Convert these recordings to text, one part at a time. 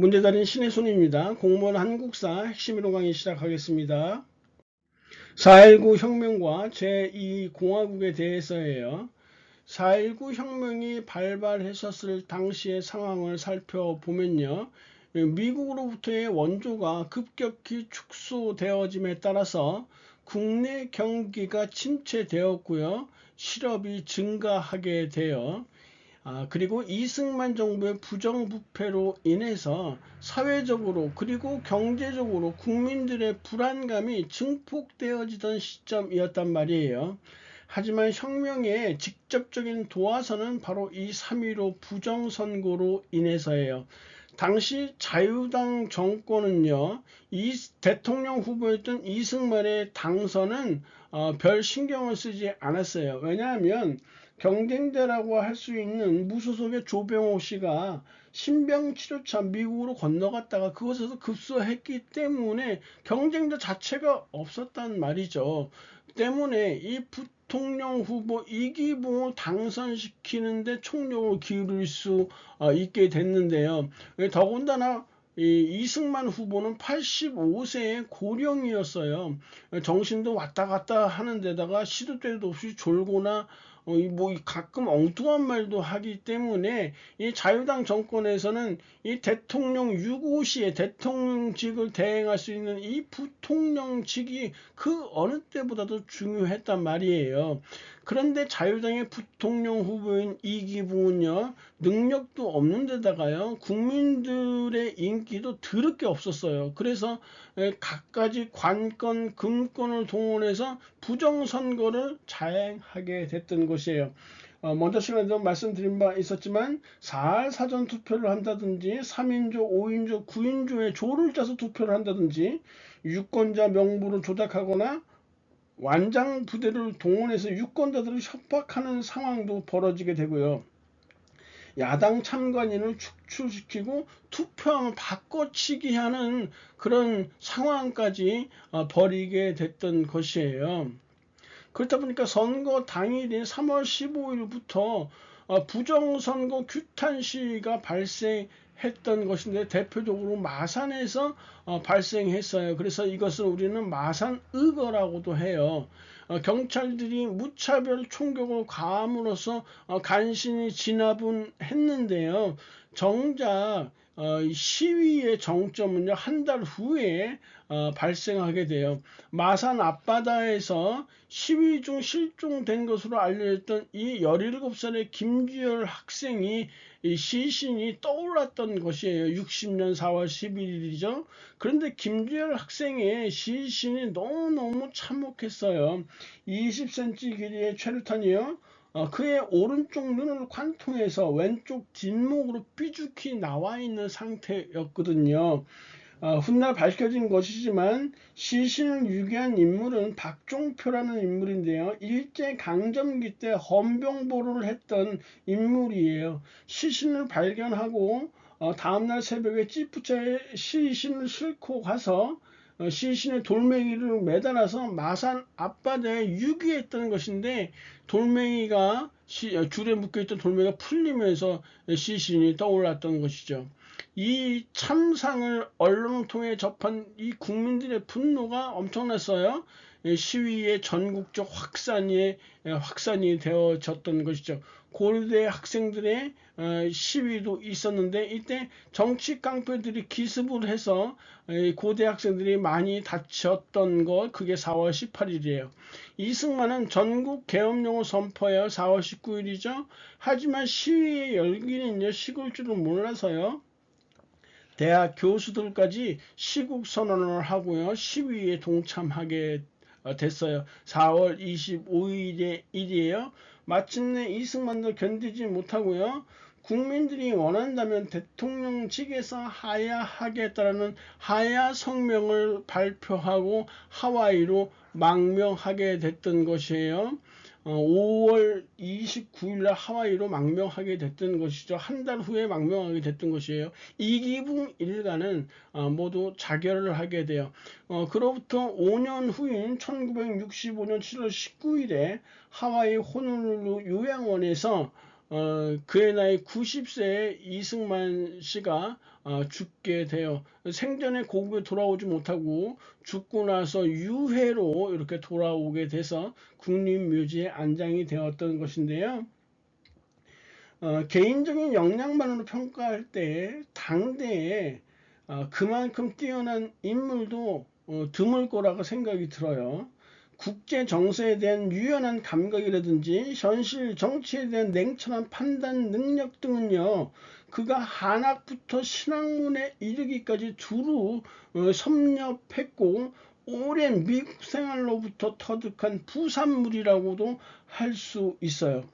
문제달인 신의 손입니다. 공무원 한국사 핵심 이론 강의 시작하겠습니다. 4.19 혁명과 제2공화국에 대해서예요. 4.19 혁명이 발발했었을 당시의 상황을 살펴보면요. 미국으로부터의 원조가 급격히 축소되어짐에 따라서 국내 경기가 침체되었고요. 실업이 증가하게 되어 그리고 이승만 정부의 부정부패로 인해서 사회적으로 그리고 경제적으로 국민들의 불안감이 증폭되어지던 시점이었단 말이에요. 하지만 혁명의 직접적인 도화선은 바로 이 3.15 부정선거로 인해서예요. 당시 자유당 정권은요, 이 대통령 후보였던 이승만의 당선은 별 신경을 쓰지 않았어요. 왜냐하면 경쟁자라고 할 수 있는 무소속의 조병옥 씨가 신병치료차 미국으로 건너갔다가 그곳에서 급소했기 때문에 경쟁자 자체가 없었단 말이죠. 때문에 이 부통령 후보 이기붕을 당선시키는데 총력을 기울일 수 있게 됐는데요. 더군다나 이승만 후보는 85세의 고령이었어요. 정신도 왔다 갔다 하는 데다가 시도 때도 없이 졸거나 가끔 엉뚱한 말도 하기 때문에 이 자유당 정권에서는 이 대통령 유고시에 대통령직을 대행할 수 있는 이 부통령직이 그 어느 때보다도 중요했단 말이에요. 그런데 자유당의 부통령 후보인 이기붕은요, 능력도 없는 데다가요, 국민들의 인기도 드럽게 없었어요. 그래서 갖가지 관건, 금권을 동원해서 부정선거를 자행하게 됐던 것이에요. 먼저 시간에도 말씀드린 바 있었지만 4할 사전투표를 한다든지 3인조, 5인조, 9인조의 조를 짜서 투표를 한다든지 유권자 명부를 조작하거나 완장 부대를 동원해서 유권자들을 협박하는 상황도 벌어지게 되고요. 야당 참관인을 축출시키고 투표함을 바꿔치기 하는 그런 상황까지 벌이게 됐던 것이에요. 그렇다 보니까 선거 당일인 3월 15일부터 부정선거 규탄 시위가 발생했던 것인데 대표적으로 마산에서 발생했어요. 그래서 이것을 우리는 마산의거라고도 해요. 경찰들이 무차별 총격을 가함으로써 간신히 진압은 했는데요. 정작 시위의 정점은요, 한 달 후에 발생하게 돼요. 마산 앞바다에서 시위 중 실종된 것으로 알려졌던 이 17살의 김주열 학생이 이 시신이 떠올랐던 것이에요. 60년 4월 11일이죠. 그런데 김주열 학생의 시신이 너무너무 참혹했어요. 20cm 길이의 최루탄이요. 그의 오른쪽 눈을 관통해서 왼쪽 뒷목으로 삐죽히 나와 있는 상태였거든요. 훗날 밝혀진 것이지만 시신을 유기한 인물은 박종표라는 인물인데요. 일제강점기 때 헌병보로를 했던 인물이에요. 시신을 발견하고 다음날 새벽에 찌푸차에 시신을 싣고 가서 시신의 돌멩이를 매달아서 마산 앞바다에 유기했던 것인데 돌멩이가 줄에 묶여있던 돌멩이가 풀리면서 시신이 떠올랐던 것이죠. 이 참상을 언론을 통해 접한 이 국민들의 분노가 엄청났어요. 시위의 전국적 확산이 되어졌던 것이죠. 고려대 학생들의 시위도 있었는데 이때 정치 깡패들이 기습을 해서 고대 학생들이 많이 다쳤던 것, 그게 4월 18일이에요. 이승만은 전국 계엄령을 선포해요. 4월 19일이죠. 하지만 시위의 열기는요, 식을 줄은 몰라서요. 대학 교수들까지 시국 선언을 하고요. 시위에 동참하게 됐어요. 4월 25일의 일이에요. 마침내 이승만도 견디지 못하고요. 국민들이 원한다면 대통령직에서 하야하겠다라는 하야 성명을 발표하고 하와이로 망명하게 됐던 것이에요. 5월 29일 날 하와이로 망명하게 됐던 것이죠. 한 달 후에 망명하게 됐던 것이에요. 이기붕 일가는 모두 자결을 하게 돼요. 그로부터 5년 후인 1965년 7월 19일에 하와이 호놀룰루 요양원에서 그의 나이 90세에 이승만 씨가 죽게 돼요. 생전에 고국에 돌아오지 못하고 죽고 나서 유해로 이렇게 돌아오게 돼서 국립묘지에 안장이 되었던 것인데요. 개인적인 역량만으로 평가할 때 당대에 그만큼 뛰어난 인물도 드물 거라고 생각이 들어요. 국제 정세에 대한 유연한 감각이라든지 현실 정치에 대한 냉철한 판단 능력 등은요, 그가 한학부터 신학문에 이르기까지 두루 섭렵했고 오랜 미국 생활로부터 터득한 부산물이라고도 할 수 있어요.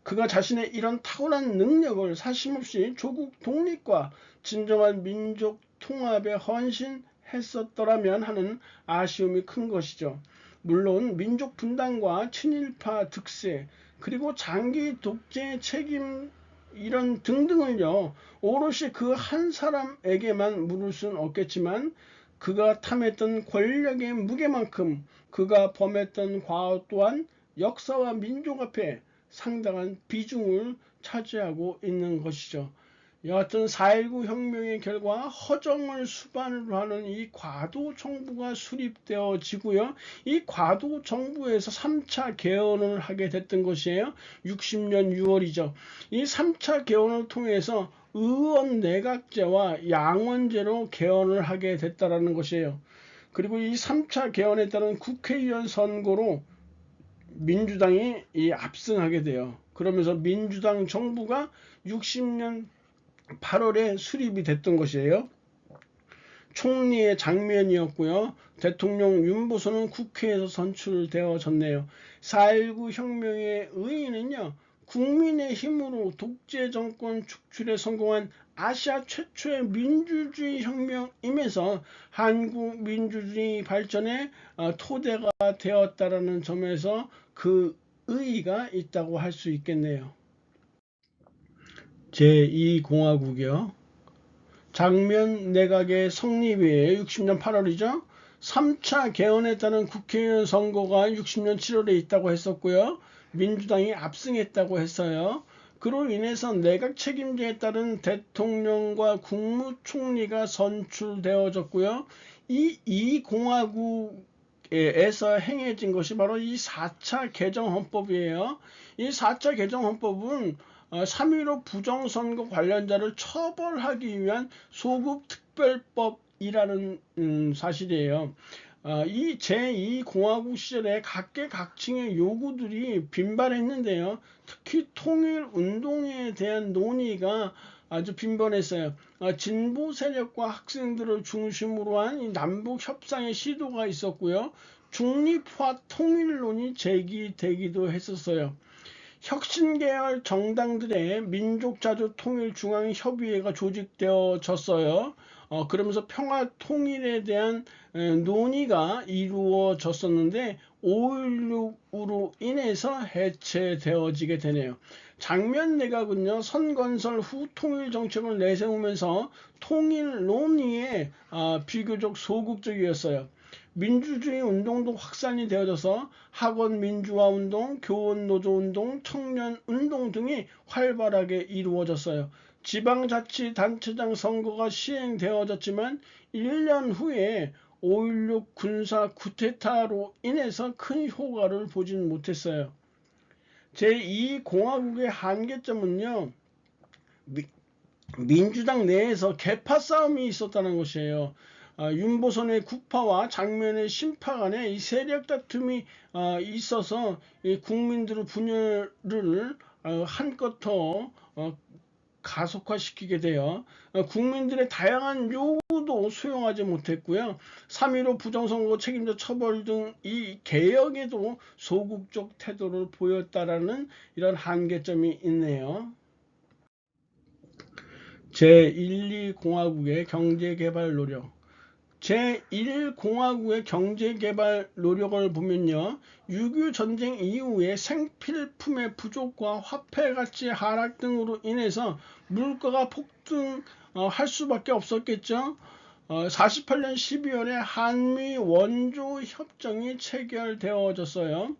그가 자신의 이런 탁월한 능력을 사심없이 조국 독립과 진정한 민족 통합에 헌신했었더라면 하는 아쉬움이 큰 것이죠. 물론 민족 분단과 친일파 득세 그리고 장기 독재 책임 이런 등등을요 오롯이 그 한 사람에게만 물을 수는 없겠지만 그가 탐했던 권력의 무게만큼 그가 범했던 과오 또한 역사와 민족 앞에 상당한 비중을 차지하고 있는 것이죠. 여하튼 4.19 혁명의 결과 허정을 수반으로 하는 이 과도 정부가 수립되어지고요. 이 과도 정부에서 3차 개헌을 하게 됐던 것이에요. 60년 6월이죠. 이 3차 개헌을 통해서 의원 내각제와 양원제로 개헌을 하게 됐다라는 것이에요. 그리고 이 3차 개헌에 따른 국회의원 선거로 민주당이 압승하게 돼요. 그러면서 민주당 정부가 60년 8월에 수립이 됐던 것이에요. 총리의 장면이었고요. 대통령 윤보선은 국회에서 선출되어졌네요. 4.19 혁명의 의의는요. 국민의 힘으로 독재 정권 축출에 성공한 아시아 최초의 민주주의 혁명이면서 한국 민주주의 발전의 토대가 되었다라는 점에서 그 의의가 있다고 할 수 있겠네요. 제2공화국이요. 장면 내각의 성립이에요. 60년 8월이죠. 3차 개헌에 따른 국회의원 선거가 60년 7월에 있다고 했었고요. 민주당이 압승했다고 했어요. 그로 인해서 내각 책임제에 따른 대통령과 국무총리가 선출되어졌고요. 이 공화국에서 행해진 것이 바로 이 4차 개정헌법이에요. 이 4차 개정헌법은 3.15 부정선거 관련자를 처벌하기 위한 소급특별법이라는 사실이에요. 이 제2공화국 시절에 각계각층의 요구들이 빈발했는데요. 특히 통일운동에 대한 논의가 아주 빈번했어요. 진보 세력과 학생들을 중심으로 한 남북 협상의 시도가 있었고요. 중립화 통일론이 제기되기도 했었어요. 혁신계열 정당들의 민족자주통일중앙협의회가 조직되어졌어요. 그러면서 평화 통일에 대한 논의가 이루어졌었는데 5.16으로 인해서 해체되어지게 되네요. 장면 내각은요 선건설 후 통일 정책을 내세우면서 통일 논의에 비교적 소극적이었어요. 민주주의 운동도 확산이 되어져서 학원 민주화 운동, 교원 노조 운동, 청년 운동 등이 활발하게 이루어졌어요. 지방자치단체장 선거가 시행되어졌지만 1년 후에 5.16 군사 쿠데타로 인해서 큰 효과를 보진 못했어요. 제2공화국의 한계점은요. 민주당 내에서 계파 싸움이 있었다는 것이에요. 윤보선의 국파와 장면의 신파 간에 이 세력 다툼이 있어서 국민들의 분열을 한껏 더 가속화시키게 돼요. 국민들의 다양한 요구도 수용하지 못했고요. 3.15 부정선거 책임자 처벌 등 이 개혁에도 소극적 태도를 보였다라는 이런 한계점이 있네요. 제1, 2공화국의 경제개발 노력. 제1공화국의 경제개발 노력을 보면요. 6.25 전쟁 이후에 생필품의 부족과 화폐가치 하락 등으로 인해서 물가가 폭등할 수밖에 없었겠죠. 48년 12월에 한미 원조 협정이 체결되어졌어요.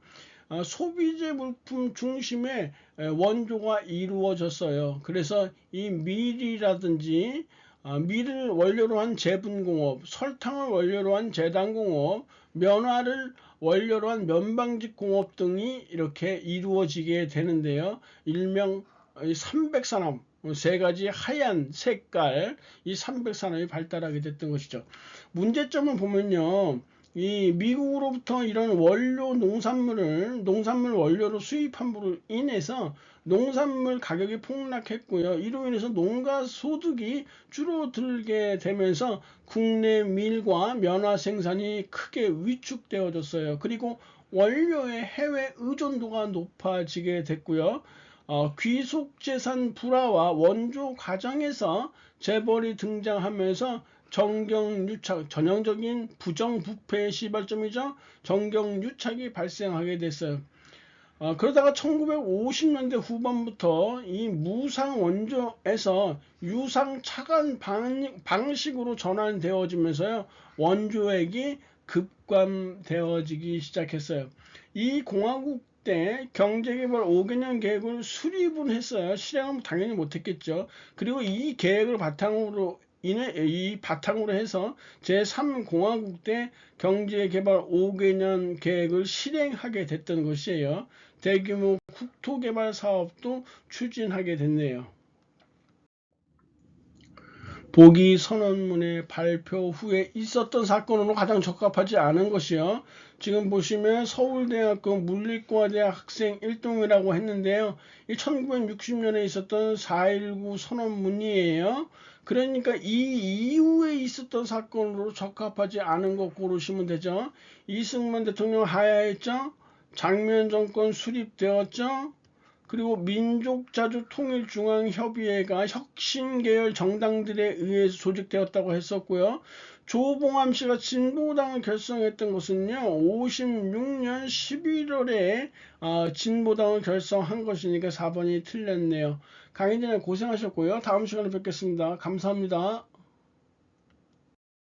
소비재 물품 중심의 원조가 이루어졌어요. 그래서 이 밀이라든지 밀을 원료로 한 제분공업, 설탕을 원료로 한 제당공업, 면화를 원료로 한 면방직공업 등이 이렇게 이루어지게 되는데요. 일명 삼백산업, 세 가지 하얀 색깔, 이 삼백산업이 발달하게 됐던 것이죠. 문제점을 보면요. 이 미국으로부터 이런 원료 농산물 원료로 수입함으로 인해서 농산물 가격이 폭락했고요. 이로 인해서 농가 소득이 줄어들게 되면서 국내 밀과 면화 생산이 크게 위축되어졌어요. 그리고 원료의 해외 의존도가 높아지게 됐고요. 귀속재산 불화와 원조 과정에서 재벌이 등장하면서 정경유착, 전형적인 부정부패의 시발점이죠. 정경유착이 발생하게 됐어요. 그러다가 1950년대 후반부터 이 무상 원조에서 유상 차관 방식으로 전환되어지면서요. 원조액이 급감되어지기 시작했어요. 이 공화국 때 경제개발 5개년 계획을 수립을 했어요. 실행은 당연히 못했겠죠. 그리고 이 계획을 바탕으로 해서 제3공화국 때 경제개발 5개년 계획을 실행하게 됐던 것이에요. 대규모 국토개발 사업도 추진하게 됐네요. 보기 선언문의 발표 후에 있었던 사건으로 가장 적합하지 않은 것이요. 지금 보시면 서울대학교 물리과대 학생 일동이라고 했는데요. 이 1960년에 있었던 4.19 선언문이에요. 그러니까 이 이후에 있었던 사건으로 적합하지 않은 것 고르시면 되죠. 이승만 대통령 하야했죠. 장면 정권 수립되었죠. 그리고 민족자주통일중앙협의회가 혁신계열 정당들에 의해서 조직되었다고 했었고요. 조봉암 씨가 진보당을 결성했던 것은요. 56년 11월에 진보당을 결성한 것이니까 4번이 틀렸네요. 강의진님 고생하셨고요. 다음 시간에 뵙겠습니다. 감사합니다.